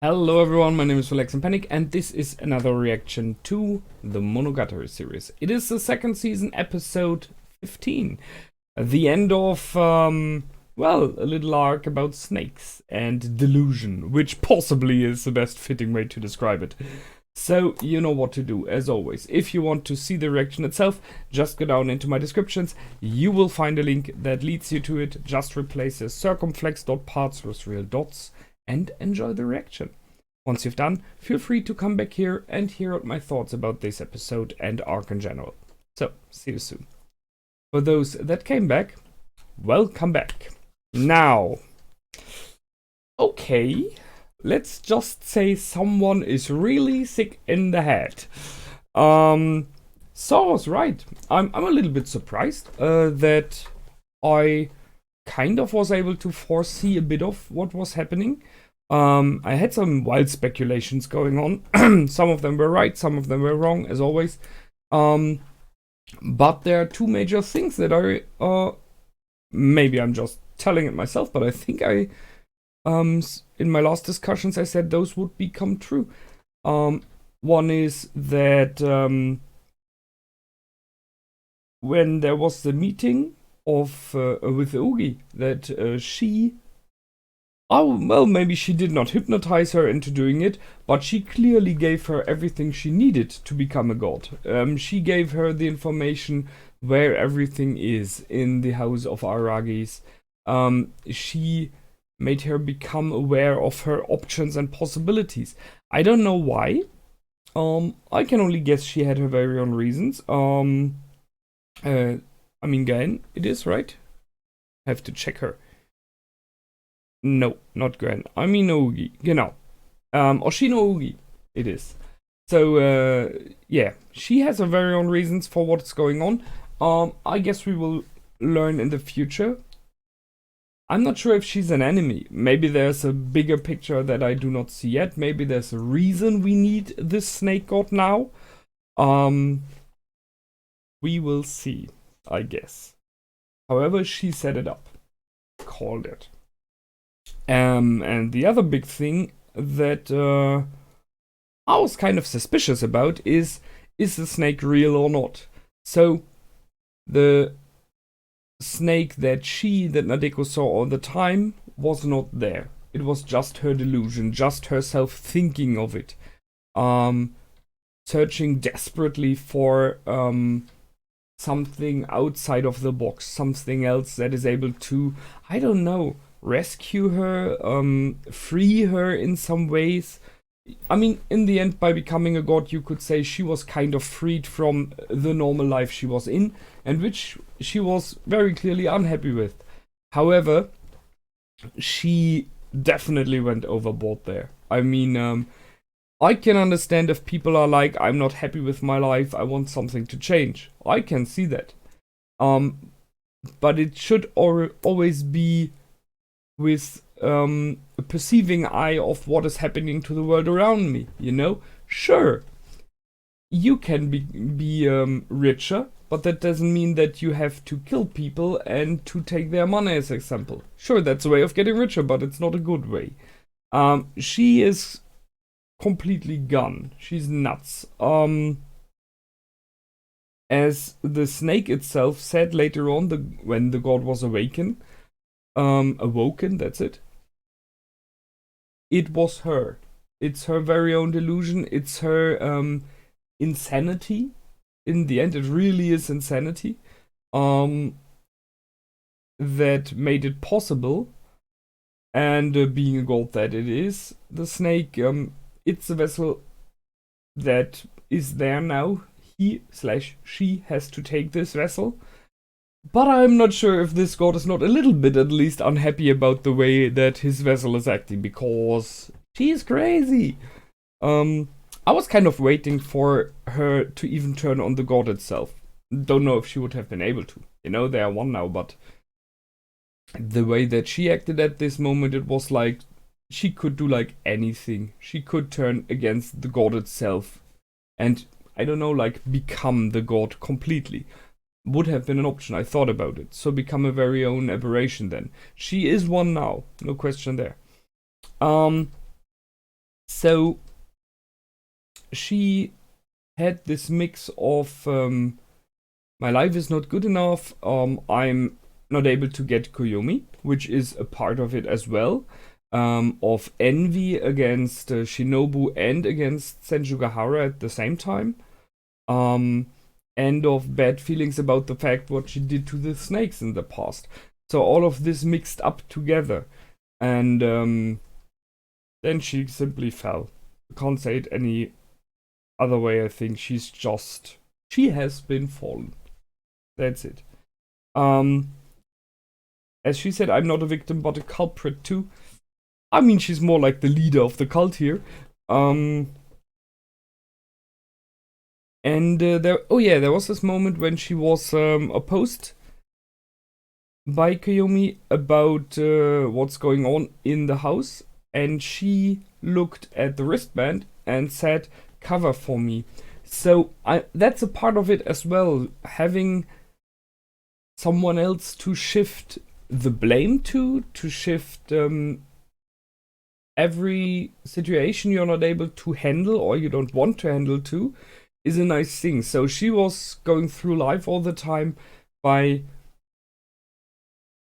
Hello everyone, my name is Relax and Panic, and this is another reaction to the Monogatari series. It is the second season, episode 15. The end of, well, a little arc about snakes and delusion, which possibly is the best fitting way to describe it. So, you know what to do, as always. If you want to see the reaction itself, just go down into my descriptions. You will find a link that leads you to it. Just replace the circumflex.parts with real dots and enjoy the reaction. Once you've done, feel free to come back here and hear out my thoughts about this episode and arc in general. So, see you soon. For those that came back, welcome back. Now, okay, let's just say someone is really sick in the head. So I was right. I'm a little bit surprised that I kind of was able to foresee a bit of what was happening. I had some wild speculations going on. Some of them were right, some of them were wrong, as always. But there are two major things that maybe I'm just telling it myself, but I think in my last discussions I said those would become true. One is that when there was the meeting of with Oogie, that she, oh, well, maybe she did not hypnotize her into doing it, but she clearly gave her everything she needed to become a god. She gave her the information where everything is in the house of Aragis. She made her become aware of her options and possibilities. I don't know why. I can only guess she had her very own reasons. I mean, Gain, it is, right? I have to check her. No, not Gwen. I mean Oogie. Genau. Oshino Oogie. It is. So, yeah. She has her very own reasons for what's going on. I guess we will learn in the future. I'm not sure if she's an enemy. Maybe there's a bigger picture that I do not see yet. Maybe there's a reason we need this snake god now. We will see, I guess. However, she set it up. Called it. And the other big thing that I was kind of suspicious about is the snake real or not? So, the snake that Nadeko saw all the time was not there. It was just her delusion, just herself thinking of it. Searching desperately for something outside of the box, something else that is able to, I don't know, rescue her, free her in some ways. I mean, in the end, by becoming a god, you could say she was kind of freed from the normal life she was in, and which she was very clearly unhappy with. However, she definitely went overboard there. I mean, I can understand if people are like, I'm not happy with my life, I want something to change. I can see that. But it should always be with a perceiving eye of what is happening to the world around me, you know? Sure, you can be richer, but that doesn't mean that you have to kill people and to take their money as example. Sure, that's a way of getting richer, but it's not a good way. She is completely gone. She's nuts. As the snake itself said later on, when the god was awoken, that's it. It was her. It's her very own delusion. It's her insanity. In the end, it really is insanity. That made it possible. And being a god that it is, the snake, it's a vessel that is there now. He/she has to take this vessel. But I'm not sure if this god is not a little bit at least unhappy about the way that his vessel is acting, because she's crazy. I was kind of waiting for her to even turn on the god itself. Don't know if she would have been able to. You know, they are one now, but the way that she acted at this moment, it was like she could do like anything. She could turn against the god itself and, I don't know, like become the god completely. Would have been an option. I thought about it. So become a very own aberration then. She is one now. No question there. So she had this mix of my life is not good enough, I'm not able to get Koyomi, which is a part of it as well, of envy against Shinobu and against Senjugahara at the same time, and of bad feelings about the fact what she did to the snakes in the past. So all of this mixed up together, and then she simply fell. Can't say it any other way. I think she has been fallen. That's it. As she said, I'm not a victim but a culprit too. I mean, she's more like the leader of the cult here. And there was this moment when she was opposed by Koyomi about what's going on in the house, and she looked at the wristband and said, "Cover for me." So that's a part of it as well, having someone else to shift the blame to shift every situation you're not able to handle or you don't want to handle to, is a nice thing. So she was going through life all the time by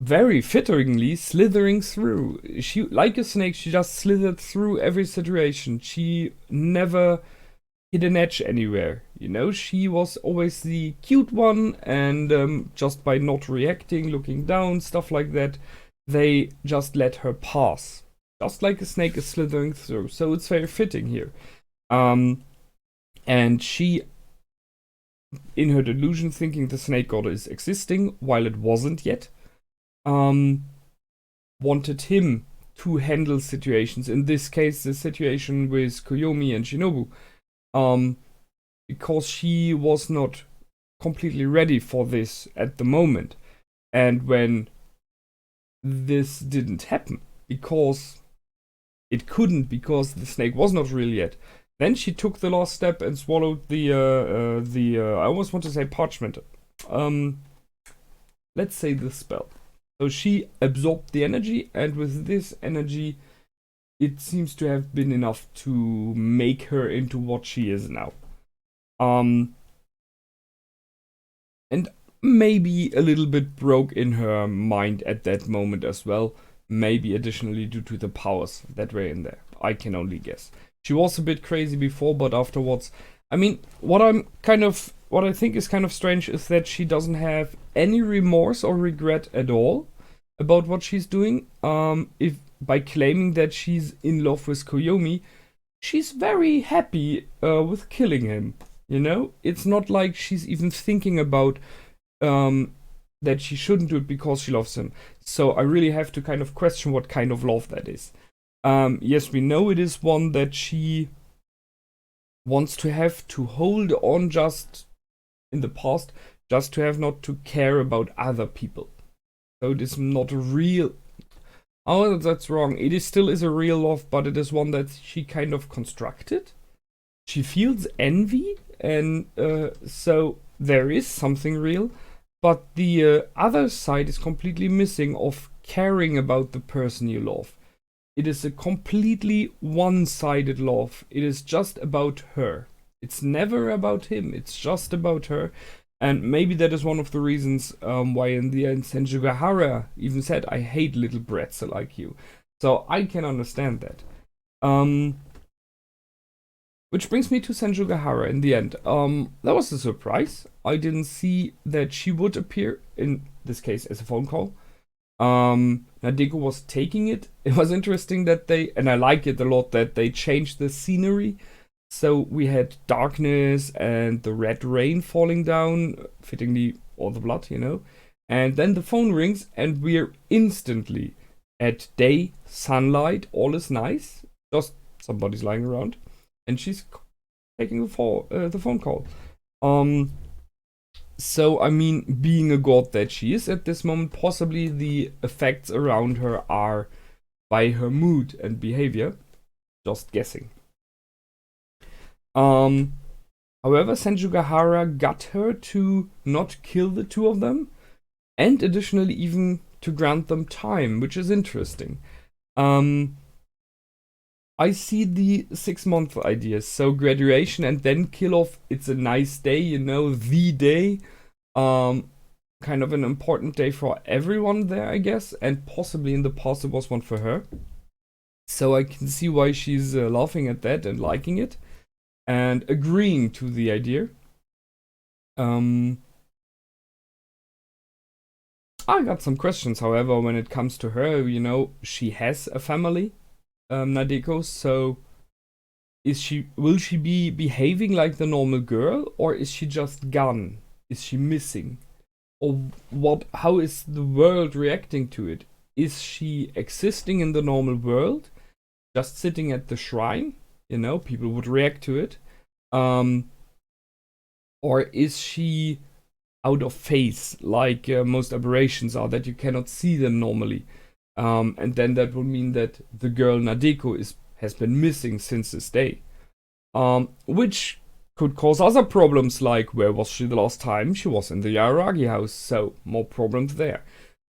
very fittingly slithering through. She, like a snake, she just slithered through every situation. She never hit an edge anywhere, you know. She was always the cute one, and just by not reacting, looking down, stuff like that, they just let her pass, just like a snake is slithering through. So it's very fitting here. And she, in her delusion, thinking the snake god is existing while it wasn't yet, wanted him to handle situations. In this case, the situation with Koyomi and Shinobu, because she was not completely ready for this at the moment. And when this didn't happen, because it couldn't, because the snake was not real yet, then she took the last step and swallowed the I almost want to say parchment. Let's say the spell. So she absorbed the energy, and with this energy, it seems to have been enough to make her into what she is now. And maybe a little bit broke in her mind at that moment as well. Maybe additionally due to the powers that were in there. I can only guess. She was a bit crazy before, but afterwards, I mean, what I think is kind of strange is that she doesn't have any remorse or regret at all about what she's doing. If by claiming that she's in love with Koyomi, she's very happy with killing him. You know, it's not like she's even thinking about that she shouldn't do it because she loves him. So I really have to kind of question what kind of love that is. Yes, we know it is one that she wants to have to hold on just in the past, just to have not to care about other people. So it is not a real... Oh, that's wrong. It is still is a real love, but it is one that she kind of constructed. She feels envy, and so there is something real, but the other side is completely missing of caring about the person you love. It is a completely one-sided love. It is just about her. It's never about him. It's just about her. And maybe that is one of the reasons why in the end Senjugahara even said, "I hate little brats like you." So I can understand that. Which brings me to Senjugahara in the end. That was a surprise. I didn't see that she would appear, in this case, as a phone call. Nadeko was taking it. It was interesting that they, and I like it a lot, that they changed the scenery. So we had darkness and the red rain falling down, fittingly all the blood, you know. And then the phone rings and we're instantly at day, sunlight, all is nice. Just somebody's lying around. And she's taking the phone call. So, I mean, being a god that she is at this moment, possibly the effects around her are by her mood and behavior. Just guessing. However, Senjugahara got her to not kill the two of them, and additionally even to grant them time, which is interesting. I see the 6 month idea. So graduation and then kill off. It's a nice day, you know, the day. Um, Kind of an important day for everyone there, I guess, and possibly in the past it was one for her. So I can see why she's laughing at that and liking it and agreeing to the idea. Um, I got some questions, however, when it comes to her. You know, she has a family, Nadeko. So will she be behaving like the normal girl, or is she just gone? Is she missing? Or what? How is the world reacting to it? Is she existing in the normal world, just sitting at the shrine? You know, people would react to it. Or is she out of phase, like most aberrations are, that you cannot see them normally? And then that would mean that the girl Nadeko has been missing since this day, which could cause other problems, like where was she the last time? She was in the Aragi house, so more problems there.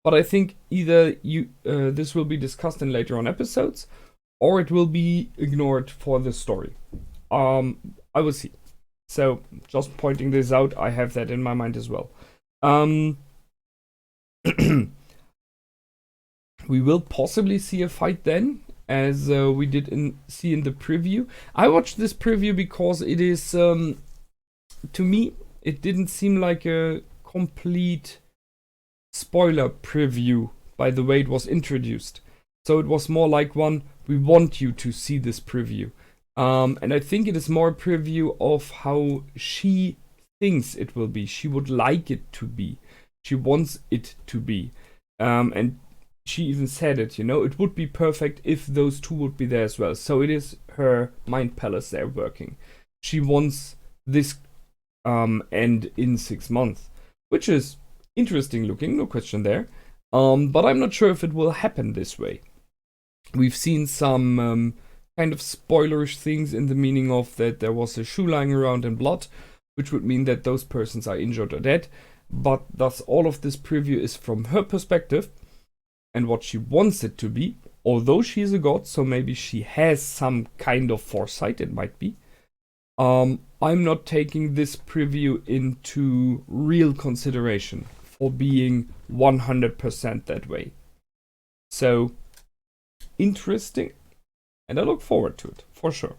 But I think either this will be discussed in later on episodes, or it will be ignored for the story. I will see. So just pointing this out, I have that in my mind as well. We will possibly see a fight then, as we did see in the preview. I watched this preview because it is, to me, it didn't seem like a complete spoiler preview by the way it was introduced. So it was more like one, we want you to see this preview. And I think it is more a preview of how she thinks it will be. She would like it to be. She wants it to be. And she even said it, you know, it would be perfect if those two would be there as well. So it is her mind palace there working. She wants this end in 6 months, which is interesting looking, no question there. But I'm not sure if it will happen this way. We've seen some kind of spoilerish things in the meaning of that there was a shoe lying around in blood, which would mean that those persons are injured or dead. But thus all of this preview is from her perspective and what she wants it to be, although she is a god, so maybe she has some kind of foresight, it might be. I'm not taking this preview into real consideration for being 100% that way. So, interesting, and I look forward to it, for sure.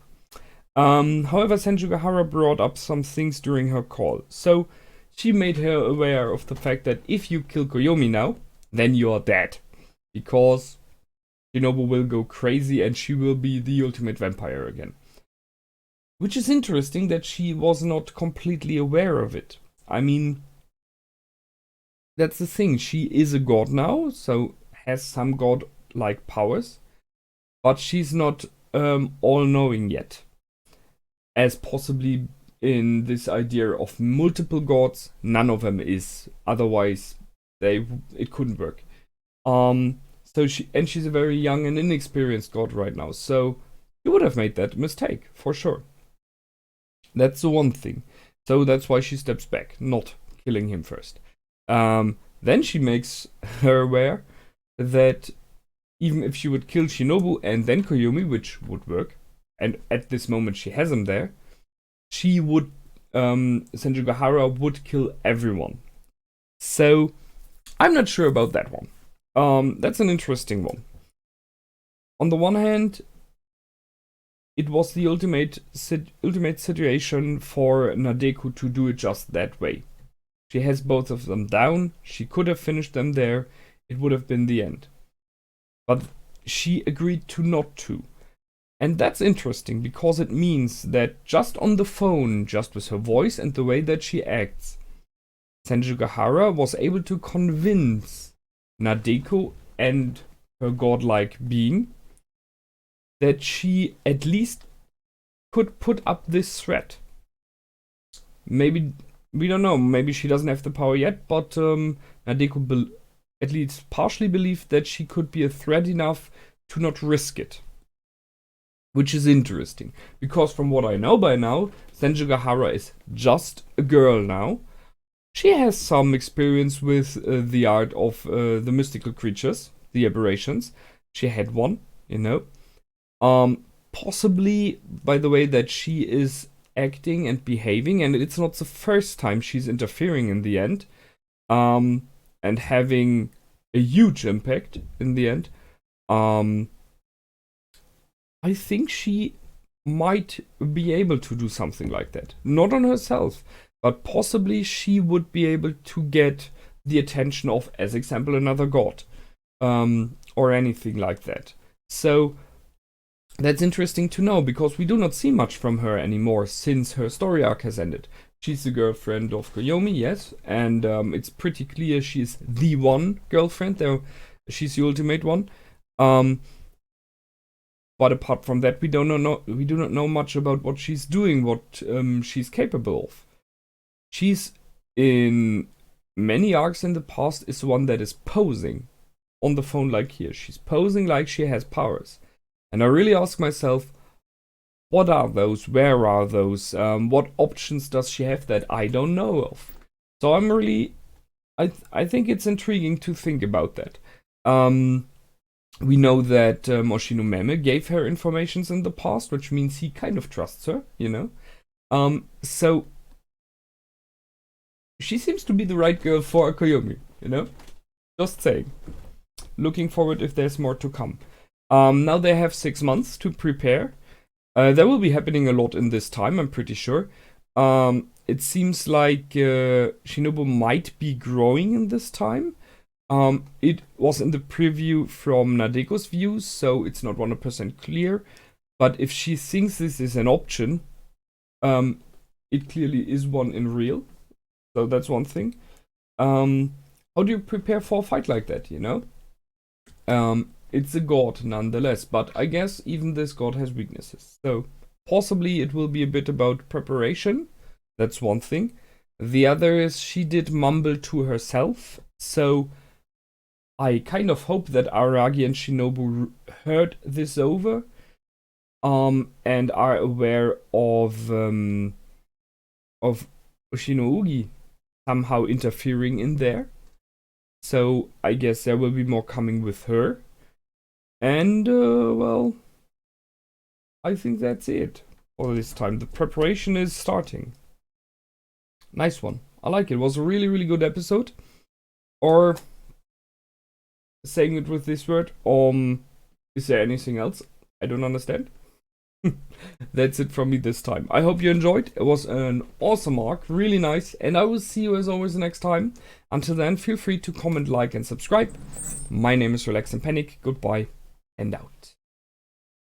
However, Senjugahara brought up some things during her call. So, she made her aware of the fact that if you kill Koyomi now, then you are dead. Because Shinobu will go crazy and she will be the ultimate vampire again. Which is interesting that she was not completely aware of it. I mean, that's the thing. She is a god now, so has some god-like powers. But she's not all-knowing yet. As possibly in this idea of multiple gods, none of them is. Otherwise, it couldn't work. She's a very young and inexperienced god right now, so you would have made that mistake, for sure. That's the one thing. So that's why she steps back, not killing him first. Then she makes her aware that even if she would kill Shinobu and then Koyomi, which would work, and at this moment she has him there, she would, Senjugahara would kill everyone. So, I'm not sure about that one. That's an interesting one. On the one hand, it was the ultimate situation for Nadeko to do it just that way. She has both of them down, she could have finished them there, it would have been the end. But she agreed to not to. And that's interesting because it means that just on the phone, just with her voice and the way that she acts, Senjugahara was able to convince Nadeko and her godlike being that she at least could put up this threat. Maybe, we don't know, maybe she doesn't have the power yet, but Nadeko at least partially believed that she could be a threat enough to not risk it. Which is interesting, because from what I know by now, Senjugahara is just a girl now. She has some experience with the art of the mystical creatures, the aberrations. She had one, you know. possibly by the way that she is acting and behaving, and it's not the first time she's interfering in the end, and having a huge impact in the end. I think she might be able to do something like that. Not on herself, but possibly she would be able to get the attention of, as example, another god, or anything like that. So that's interesting to know, because we do not see much from her anymore since her story arc has ended. She's the girlfriend of Koyomi, yes, and it's pretty clear she's the one girlfriend, though she's the ultimate one. But apart from that, we do not know much about what she's doing, what she's capable of. She's, in many arcs in the past, is the one that is posing on the phone like here. She's posing like she has powers. And I really ask myself, what are those? Where are those? What options does she have that I don't know of? So I'm really, I think it's intriguing to think about that. We know that Oshino Meme gave her informations in the past, which means he kind of trusts her, you know? So she seems to be the right girl for Koyomi, you know? Just saying. Looking forward if there's more to come. Now they have 6 months to prepare. There will be happening a lot in this time, I'm pretty sure. It seems like Shinobu might be growing in this time. It was in the preview from Nadeko's views, so it's not 100% clear. But if she thinks this is an option, it clearly is one in real. So that's one thing. How do you prepare for a fight like that, you know? It's a god nonetheless, but I guess even this god has weaknesses. So possibly it will be a bit about preparation. That's one thing. The other is she did mumble to herself, so I kind of hope that Aragi and Shinobu heard this over, and are aware of Ushino-ugi somehow interfering in there. So I guess there will be more coming with her. And, well, I think that's it for this time. The preparation is starting. Nice one. I like it. It was a really, really good episode. Or, saying it with this word, is there anything else? I don't understand. That's it from me this time. I hope you enjoyed. It was an awesome arc, really nice, and I will see you as always next time. Until then, feel free to comment, like, and subscribe. My name is Relax and Panic. Goodbye and out.